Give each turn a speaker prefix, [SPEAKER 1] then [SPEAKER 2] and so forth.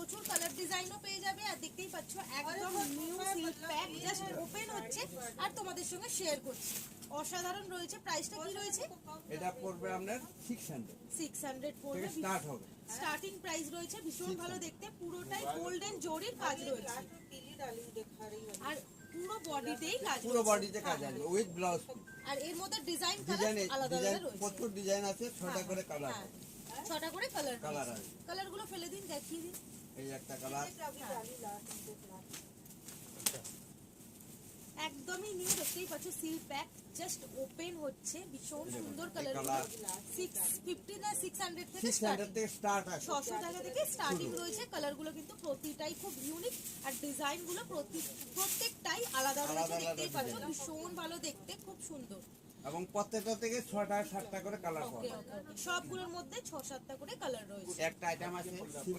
[SPEAKER 1] প্রচুর কালার ডিজাইনও পেয়ে যাবে। আর দেখতেই পাচ্ছ একদম new silk pack, just open হচ্ছে আর তোমাদের সঙ্গে শেয়ার করছি। অসাধারণ রয়েছে। প্রাইসটা কি রয়েছে?
[SPEAKER 2] এটা পড়বে আপনার 600
[SPEAKER 1] 600 পড়বে।
[SPEAKER 2] স্টার্ট হবে।
[SPEAKER 1] স্টার্টিং প্রাইস রয়েছে। ভীষণ ভালো দেখতে, পুরোটাই গোল্ডেন জরির কাজ রয়েছে আর পুরো বডিতেই কাজ রয়েছে।
[SPEAKER 2] পুরো বডিতে কাজ আছে উইথ ব্লাউজ।
[SPEAKER 1] আর এর মধ্যে ডিজাইন
[SPEAKER 2] ডিজাইন
[SPEAKER 1] আলাদা আলাদা রয়েছে।
[SPEAKER 2] প্রচুর ডিজাইন আছে, 6টা করে কালার
[SPEAKER 1] হ্যাঁ,
[SPEAKER 2] হবে।
[SPEAKER 1] 6টা করে কালার
[SPEAKER 2] কালার আছে।
[SPEAKER 1] কালারগুলো ফেলে দিন, দেখিয়ে দিন।
[SPEAKER 2] এই একটা কালার,
[SPEAKER 1] একদমই নিউ, দেখতেই পাচ্ছ সিল্ক প্যাক, জাস্ট ওপেন হচ্ছে। ভীষণ সুন্দর কালার।
[SPEAKER 2] কালার
[SPEAKER 1] 650 না 600 থেকে
[SPEAKER 2] 600 থেকে স্টার্ট আছে।
[SPEAKER 1] 600 টাকা থেকে স্টার্টিং রয়েছে। কালারগুলো কিন্তু প্রতিটাই খুব ইউনিক আর ডিজাইনগুলো প্রত্যেকটাই আলাদা রয়েছে। দেখতেই পাচ্ছ ভীষণ ভালো দেখতে, খুব সুন্দর।
[SPEAKER 2] এবং প্রত্যেকটা থেকে 6টা 7টা করে কালার
[SPEAKER 1] ওকে
[SPEAKER 2] পাবে।
[SPEAKER 1] ওকে ওকে, সবগুলোর মধ্যে 6-7টা করে কালার রয়েছে।
[SPEAKER 2] একটা আইটেম আছে